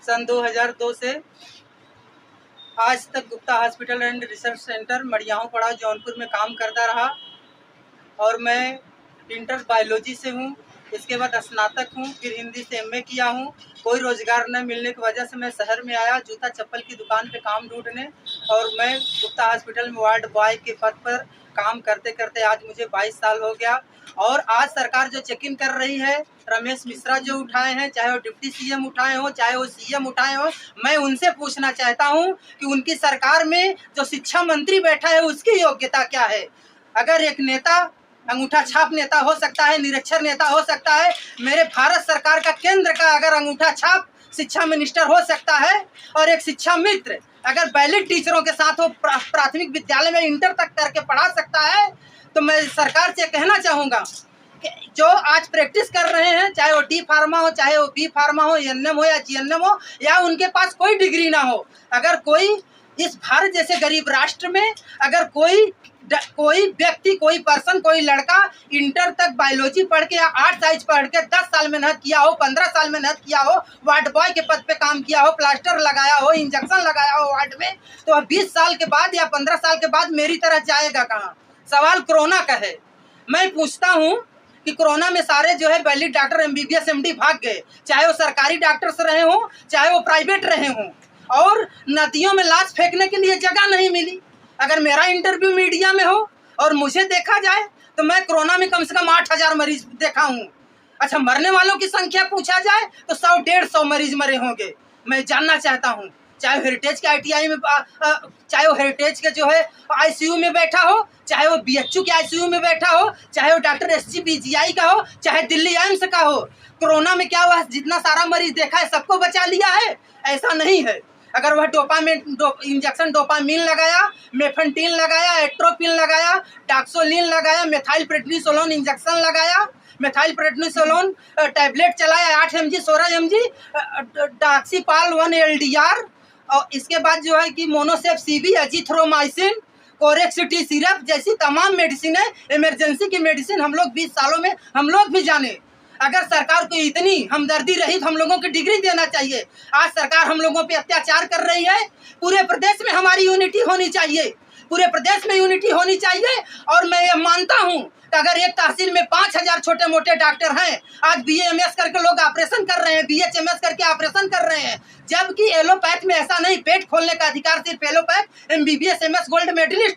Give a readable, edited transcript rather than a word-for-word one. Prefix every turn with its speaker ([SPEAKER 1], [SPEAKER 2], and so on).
[SPEAKER 1] सन 2002 से आज तक Gupta hospital and research centre Mariahu पड़ा जौनपुर में काम करता रहा और मैं इंटर बायोलॉजी से हूँ। इसके बाद स्नातक हूँ, फिर हिंदी से एमए किया हूँ। कोई रोज़गार न मिलने की वजह से मैं शहर में आया जूता चप्पल की दुकान पे काम ढूंढने, और मैं गुप्ता हॉस्पिटल में वार्ड बॉय के पद पर काम करते करते आज मुझे 22 साल हो गया। और आज सरकार जो चेक इन कर रही है, रमेश मिश्रा जो उठाए हैं, चाहे वो डिप्टी सीएम उठाए हो, चाहे वो सीएम उठाए हो, मैं उनसे पूछना चाहता हूं कि उनकी सरकार में जो शिक्षा मंत्री बैठा है उसकी योग्यता क्या है। अगर एक नेता अंगूठा छाप नेता हो सकता है, निरक्षर नेता हो सकता है, मेरे भारत सरकार का केंद्र का अगर अंगूठा छाप शिक्षा मिनिस्टर हो सकता है, और एक शिक्षा मित्र अगर बैलिड टीचरों के साथ वो प्राथमिक विद्यालय में इंटर तक करके पढ़ा सकता है, तो मैं सरकार से कहना चाहूँगा कि जो आज प्रैक्टिस कर रहे हैं, चाहे वो डी फार्मा हो, चाहे वो बी फार्मा हो, एनएम हो या जीएनएम हो, या उनके पास कोई डिग्री ना हो, अगर कोई इस भारत जैसे गरीब राष्ट्र में अगर कोई व्यक्ति, कोई पर्सन, कोई लड़का इंटर तक बायोलॉजी पढ़ के या 8 साइंस पढ़ के 10 साल मेहनत किया हो, 15 साल मेहनत किया हो, वार्ड बॉय के पद पे काम किया हो, प्लास्टर लगाया हो, इंजेक्शन लगाया हो वार्ड में, तो अब 20 साल के बाद या 15 साल के बाद मेरी तरह जाएगा कहाँ। सवाल कोरोना का है। मैं पूछता हूँ कि कोरोना में सारे जो है वैलिड डॉक्टर एमबीबीएस एमडी भाग गए, चाहे वो सरकारी डॉक्टर्स रहे हों, चाहे वो प्राइवेट रहे हों, और नदियों में लाश फेंकने के लिए जगह नहीं मिली। अगर मेरा इंटरव्यू मीडिया में हो और मुझे देखा जाए तो मैं कोरोना में कम से कम 8000 मरीज देखा हूँ। अच्छा, मरने वालों की संख्या पूछा जाए तो 100-150 मरीज मरे होंगे। मैं जानना चाहता हूँ, चाहे हेरिटेज के आईटीआई में चाहे वो हेरिटेज के जो है आईसीयू में बैठा हो, चाहे वो बीएचयू के आईसीयू में बैठा हो, चाहे वो डॉक्टर एसजीपीजीआई का हो, चाहे दिल्ली एम्स का हो, कोरोना में क्या हुआ, जितना सारा मरीज देखा है सबको बचा लिया है? ऐसा नहीं है। अगर वह इंजेक्शन डोपामिन लगाया, मेफेंटिन लगाया, एट्रोपिन लगाया, टाक्सोलिन लगाया, मेथाइल प्रेडनिसोलोन इंजेक्शन लगाया, मेथाइल प्रेडनिसोलोन टैबलेट चलाया 8 mg 16 mg, डॉक्सीपाल 1 LDR, और इसके बाद जो है कि मोनोसेप सीबी, एजिथ्रोमाइसिन, कोरेक्सिटी सिरप जैसी तमाम मेडिसिन है, इमरजेंसी की मेडिसिन हम लोग 20 सालों में हम लोग भी जाने। अगर सरकार को इतनी हमदर्दी रही तो हम लोगों की डिग्री देना चाहिए। आज सरकार हम लोगों पे अत्याचार कर रही है। पूरे प्रदेश में हमारी यूनिटी होनी चाहिए, पूरे प्रदेश में यूनिटी होनी चाहिए। और मैं ये मानता हूँ कि अगर एक तहसील में 5000 छोटे मोटे डॉक्टर हैं, आज BAMS करके लोग ऑपरेशन कर रहे हैं, BHMS करके ऑपरेशन कर रहे हैं, जबकि एलोपैथ में ऐसा नहीं। पेट खोलने का अधिकार सिर्फ allopath, MBBS MS gold medallist